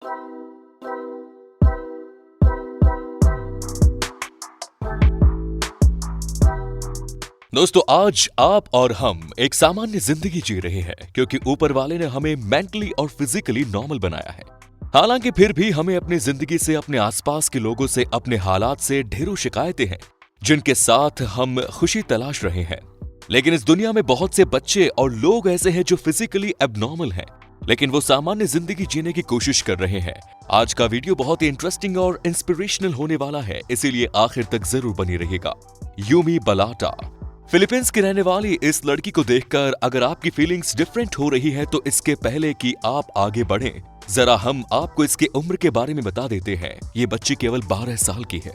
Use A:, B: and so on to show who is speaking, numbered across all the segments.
A: दोस्तों, आज आप और हम एक सामान्य जिंदगी जी रहे हैं क्योंकि ऊपर वाले ने हमें मेंटली और फिजिकली नॉर्मल बनाया है। हालांकि फिर भी हमें अपनी जिंदगी से, अपने आसपास के लोगों से, अपने हालात से ढेरों शिकायतें हैं जिनके साथ हम खुशी तलाश रहे हैं। लेकिन इस दुनिया में बहुत से बच्चे और लोग ऐसे हैं जो फिजिकली एबनॉर्मल हैं, लेकिन वो सामान्य जिंदगी जीने की कोशिश कर रहे हैं। आज का वीडियो बहुत ही इंटरेस्टिंग और इंस्पिरेशनल होने वाला है, इसीलिए आखिर तक जरूर बनी रहिएगा। यूमी बलाटा फिलीपींस की रहने वाली इस लड़की को देखकर अगर आपकी फीलिंग्स डिफरेंट हो रही है तो इसके पहले कि आप आगे बढ़ें, जरा हम आपको इसके उम्र के बारे में बता देते हैं। ये बच्ची केवल 12 साल की है,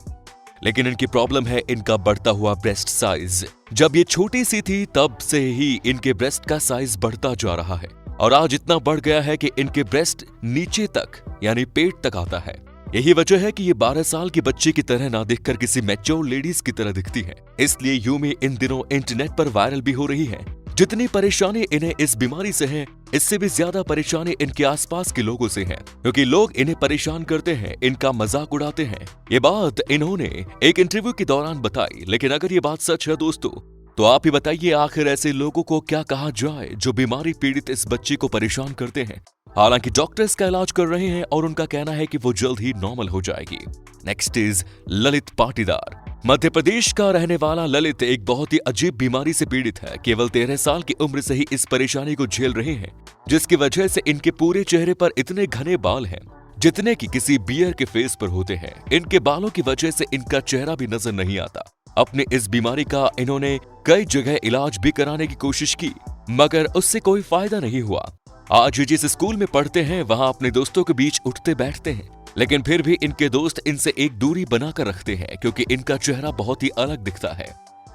A: लेकिन इनकी प्रॉब्लम है इनका बढ़ता हुआ ब्रेस्ट साइज। जब ये छोटी सी थी तब से ही इनके ब्रेस्ट का साइज बढ़ता जा रहा है और आज इतना बढ़ गया है कि इनके ब्रेस्ट नीचे तक यानी पेट तक आता है। यही वजह है कि ये 12 साल की बच्ची की तरह ना दिखकर किसी मैच्योर लेडीज की तरह दिखती है। इसलिए यूमी इन दिनों इंटरनेट पर वायरल भी हो रही है। जितनी परेशानी इन्हें इस बीमारी से है, इससे भी ज्यादा परेशानी इनके आसपास के लोगों से है, क्योंकि लोग इन्हें परेशान करते हैं, इनका मजाक उड़ाते हैं। ये बात इन्होंने एक इंटरव्यू के दौरान बताई। लेकिन अगर ये बात सच है दोस्तों, तो आप ही बताइए आखिर ऐसे लोगों को क्या कहा जाए जो बीमारी पीड़ित इस बच्ची को परेशान करते हैं। हालांकि डॉक्टर इसका इलाज कर रहे हैं और उनका कहना है कि वो जल्द ही नॉर्मल हो जाएगी। Next is Lalit Patidar. मध्य प्रदेश का रहने वाला ललित एक बहुत ही अजीब बीमारी से पीड़ित है। केवल 13 साल की उम्र से ही इस परेशानी को झेल रहे हैं, जिसकी वजह से इनके पूरे चेहरे पर इतने घने बाल हैं जितने कि किसी बियर के फेस पर होते हैं। इनके बालों की वजह से इनका चेहरा भी नजर नहीं आता। अपने इस बीमारी का इन्होंने कई जगह इलाज भी कराने की कोशिश की, मगर उससे कोई फायदा नहीं हुआ। आज जिस स्कूल में पढ़ते हैं वहां अपने दोस्तों के बीच उठते बैठते हैं, लेकिन फिर भी इनके दोस्त इनसे एक दूरी बनाकर रखते हैं क्योंकि इनका चेहरा बहुत ही अलग दिखता है।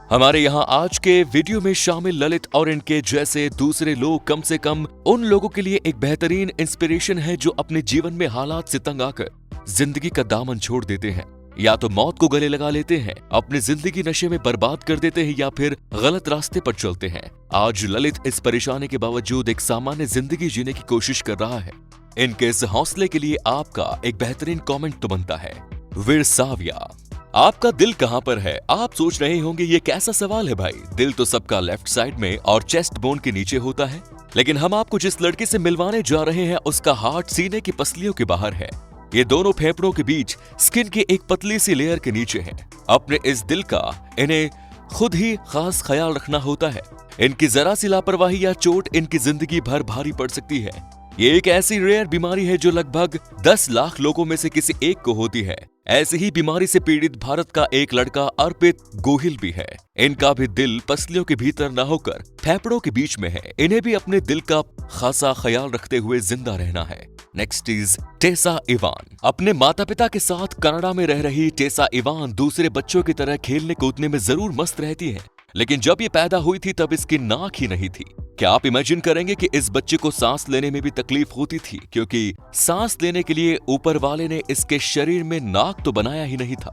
A: हमारे यहाँ आज के वीडियो में शामिल ललित और इनके जैसे दूसरे लोग कम से कम उन लोगों के लिए एक बेहतरीन इंस्पिरेशन है जो अपने जीवन में हालात से तंग आकर जिंदगी का दामन छोड़ देते हैं, या तो मौत को गले लगा लेते हैं, अपनी जिंदगी नशे में बर्बाद कर देते हैं, या फिर गलत रास्ते पर चलते हैं। आज ललित इस परेशानी के बावजूद एक सामान्य जिंदगी जीने की कोशिश कर रहा है। इनके इस हौसले के लिए आपका एक बेहतरीन कमेंट तो बनता है। वीर साविया, आपका दिल कहां पर है? आप सोच रहे होंगे ये कैसा सवाल है भाई, दिल तो सबका लेफ्ट साइड में और चेस्ट बोन के नीचे होता है। लेकिन हम आपको जिस लड़की से मिलवाने जा रहे हैं उसका हार्ट सीने की पसलियों के बाहर है। ये दोनों फेफड़ों के बीच स्किन के एक पतली सी लेयर के नीचे है। अपने इस दिल का इन्हें खुद ही खास ख्याल रखना होता है। इनकी जरा सी लापरवाही या चोट इनकी जिंदगी भर भारी पड़ सकती है। ये एक ऐसी रेयर बीमारी है जो लगभग 10 लाख लोगों में से किसी एक को होती है। ऐसी ही बीमारी से पीड़ित भारत का एक लड़का अर्पित गोहिल भी है। इनका भी दिल पसलियों के भीतर न होकर फेफड़ों के बीच में है। इन्हें भी अपने दिल का खासा ख्याल रखते हुए जिंदा रहना है। Next is Tesa Ivan. अपने माता पिता के साथ कनाडा में रह रही टेसा इवान दूसरे बच्चों की तरह खेलने कूदने में जरूर मस्त रहती है, लेकिन जब ये पैदा हुई थी तब इसकी नाक ही नहीं थी। क्या आप इमेजिन करेंगे कि इस बच्चे को सांस लेने में भी तकलीफ होती थी, क्योंकि सांस लेने के लिए ऊपर वाले ने इसके शरीर में नाक तो बनाया ही नहीं था।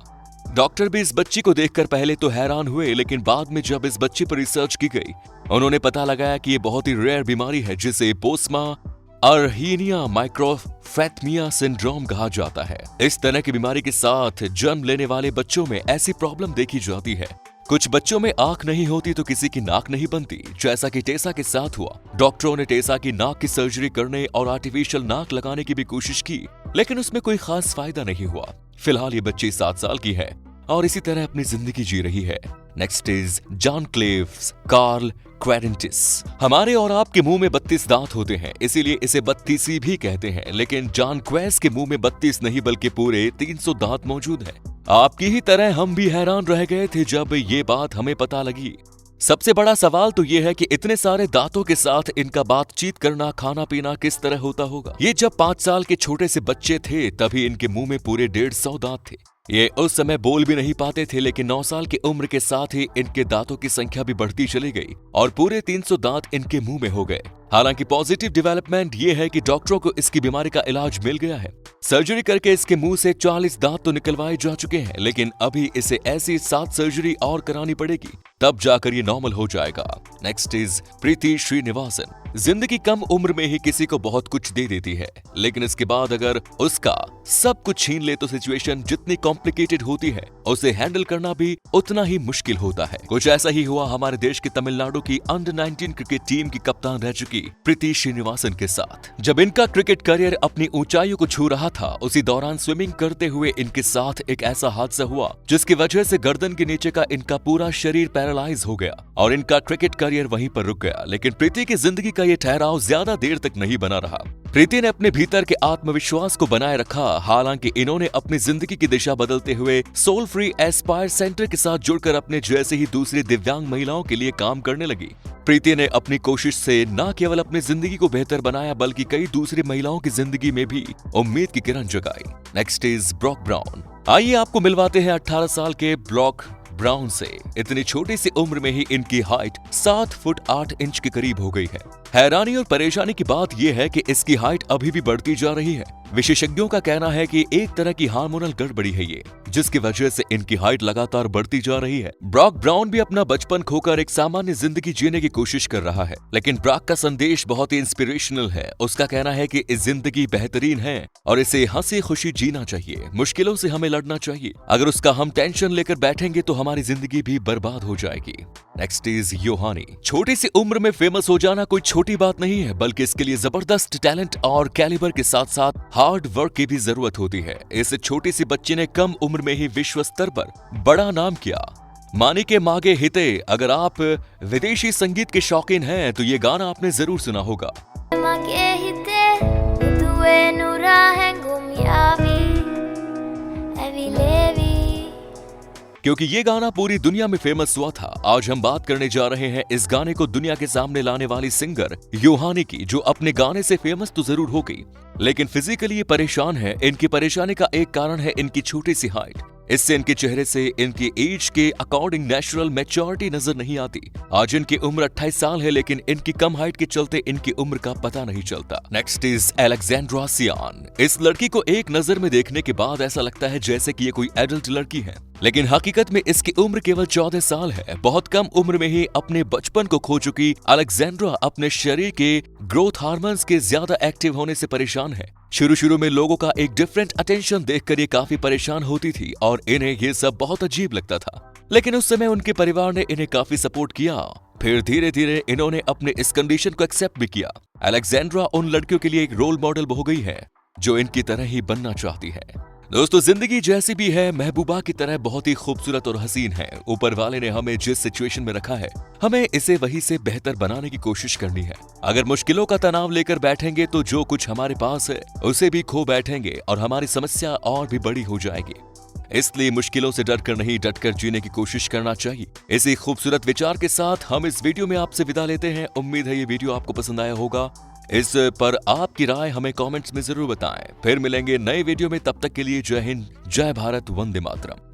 A: डॉक्टर भी इस बच्ची को देखकर पहले तो हैरान हुए, लेकिन बाद में जब इस बच्ची पर रिसर्च की गई उन्होंने पता लगाया कि ये बहुत ही रेयर बीमारी है जिसे पोस्मा अर्हीनिया माइक्रोफैथमिया सिंड्रोम कहा जाता है। इस तरह की बीमारी के साथ जन्म लेने वाले बच्चों में ऐसी प्रॉब्लम देखी जाती है। कुछ बच्चों में आंख नहीं होती तो किसी की नाक नहीं बनती, जैसा कि टेसा के साथ हुआ। डॉक्टरों ने टेसा की नाक की सर्जरी करने और आर्टिफिशियल नाक लगाने की भी कोशिश की, लेकिन उसमें कोई खास फायदा नहीं हुआ। फिलहाल ये बच्ची 7 साल की है और इसी तरह अपनी जिंदगी जी रही है। Next is John Claves Karl Querentis. हमारे और आपके मुंह में 32 दांत होते हैं, इसीलिए इसे 32 भी कहते हैं, लेकिन जॉन क्वेस के मुंह में 32 नहीं बल्कि पूरे 300 दांत मौजूद हैं। आपकी ही तरह हम भी हैरान रह गए थे जब ये बात हमें पता लगी। सबसे बड़ा सवाल तो ये है कि इतने सारे दांतों के साथ इनका बातचीत करना, खाना पीना किस तरह होता होगा। ये जब 5 साल के छोटे से बच्चे थे तभी इनके मुंह में पूरे 150 दांत थे। ये उस समय बोल भी नहीं पाते थे, लेकिन 9 साल की उम्र के साथ ही इनके दांतों की संख्या भी बढ़ती चली गई और पूरे 300 दांत इनके मुंह में हो गए। हालांकि पॉजिटिव डेवलपमेंट ये है कि डॉक्टरों को इसकी बीमारी का इलाज मिल गया है। सर्जरी करके इसके मुंह से 40 दांत तो निकलवाए जा चुके हैं, लेकिन अभी इसे ऐसी 7 सर्जरी और करानी पड़ेगी, तब जाकर ये नॉर्मल हो जाएगा। नेक्स्ट इज प्रीति श्रीनिवासन। जिंदगी कम उम्र में ही किसी को बहुत कुछ दे देती है, लेकिन इसके बाद अगर उसका सब कुछ छीन ले तो सिचुएशन जितनी कॉम्प्लिकेटेड होती है उसे हैंडल करना भी उतना ही मुश्किल होता है। कुछ ऐसा ही हुआ हमारे देश की तमिलनाडु की अंडर 19 क्रिकेट टीम की कप्तान रह चुकी प्रीति श्रीनिवासन के साथ। जब इनका क्रिकेट करियर अपनी ऊंचाइयों को छू रहा था, उसी दौरान स्विमिंग करते हुए इनके साथ एक ऐसा हादसा हुआ जिसकी वजह से गर्दन के नीचे का इनका पूरा शरीर पैरालाइज हो गया और इनका क्रिकेट करियर वहीं पर रुक गया। लेकिन प्रीति की जिंदगी का ये ठहराव ज्यादा देर तक नहीं बना रहा। प्रीति ने अपने भीतर के आत्मविश्वास को बनाए रखा। हालांकि इन्होंने अपनी जिंदगी की दिशा बदलते हुए सोल फ्री एस्पायर सेंटर के साथ जुड़कर अपने जैसे ही दूसरी दिव्यांग महिलाओं के लिए काम करने लगी। प्रीति ने अपनी कोशिश से न केवल अपनी जिंदगी को बेहतर बनाया, बल्कि कई दूसरी महिलाओं की जिंदगी में भी उम्मीद की किरण जगाई। Next is Brock brown. आइए आपको मिलवाते हैं 18 साल के ब्रॉक ब्राउन से। इतनी छोटी सी उम्र में ही इनकी हाइट 7 फुट 8 इंच के करीब हो गई है। हैरानी और परेशानी की बात यह है कि इसकी हाइट अभी भी बढ़ती जा रही है। विशेषज्ञों का कहना है कि एक तरह की हार्मोनल गड़बड़ी है ये, जिसकी वजह से इनकी हाइट लगातार बढ़ती जा रही है। ब्रॉक ब्राउन भी अपना बचपन खोकर एक सामान्य जिंदगी जीने की कोशिश कर रहा है, लेकिन ब्रॉक का संदेश बहुत ही इंस्पिरेशनल है। उसका कहना है कि इस जिंदगी बेहतरीन है और इसे हंसी खुशी जीना चाहिए, मुश्किलों से हमें लड़ना चाहिए। अगर उसका हम टेंशन लेकर बैठेंगे तो हमारी जिंदगी भी बर्बाद हो जाएगी। Next is Yohani. छोटी सी उम्र में फेमस हो जाना कोई छोटी बात नहीं है, बल्कि इसके लिए जबरदस्त टैलेंट और कैलिबर के साथ साथ हार्ड वर्क की भी जरूरत होती है। इस छोटी सी बच्ची ने कम उम्र में ही विश्व स्तर पर बड़ा नाम किया। मानी के मागे हिते। अगर आप विदेशी संगीत के शौकीन हैं तो ये गाना आपने जरूर सुना होगा। क्योंकि ये गाना पूरी दुनिया में फेमस हुआ था। आज हम बात करने जा रहे हैं इस गाने को दुनिया के सामने लाने वाली सिंगर योहानी की, जो अपने गाने से फेमस तो जरूर हो गई, लेकिन फिजिकली ये परेशान है। इनकी परेशानी का एक कारण है इनकी छोटी सी हाइट। इससे इनके चेहरे से इनकी एज के अकॉर्डिंग नेचुरल मैच्योरिटी नजर नहीं आती। आज इनकी उम्र 28 साल है, लेकिन इनकी कम हाइट के चलते इनकी उम्र का पता नहीं चलता। नेक्स्ट इज अलेक्जेंड्रा सियान। इस लड़की को एक नजर में देखने के बाद ऐसा लगता है जैसे कि ये कोई एडल्ट लड़की है, लेकिन हकीकत में इसकी उम्र केवल 14 साल है। बहुत कम उम्र में ही अपने बचपन को खो चुकी अलेक्जेंड्रा अपने शरीर के ग्रोथ हार्मोन्स के ज्यादा एक्टिव होने से परेशान है। शुरू में लोगों का एक डिफरेंट अटेंशन देखकर ये काफी परेशान होती थी और इन्हें ये सब बहुत अजीब लगता था, लेकिन उस समय उनके परिवार ने इन्हें काफी सपोर्ट किया। फिर धीरे धीरे इन्होंने अपने इस कंडीशन को एक्सेप्ट भी किया। अलेक्जेंड्रा उन लड़कियों के लिए एक रोल मॉडल हो गई है जो इनकी तरह ही बनना चाहती है। दोस्तों, जिंदगी जैसी भी है, महबूबा की तरह बहुत ही खूबसूरत और हसीन है। ऊपर वाले ने हमें जिस सिचुएशन में रखा है, हमें इसे वही से बेहतर बनाने की कोशिश करनी है। अगर मुश्किलों का तनाव लेकर बैठेंगे तो जो कुछ हमारे पास है उसे भी खो बैठेंगे और हमारी समस्या और भी बड़ी हो जाएगी। इसलिए मुश्किलों से डरकर नहीं, डटकर जीने की कोशिश करना चाहिए। इसी खूबसूरत विचार के साथ हम इस वीडियो में आपसे विदा लेते हैं। उम्मीद है ये वीडियो आपको पसंद आया होगा। इस पर आपकी राय हमें कमेंट्स में जरूर बताएं। फिर मिलेंगे नए वीडियो में, तब तक के लिए जय हिंद, जय भारत, वंदे मातरम।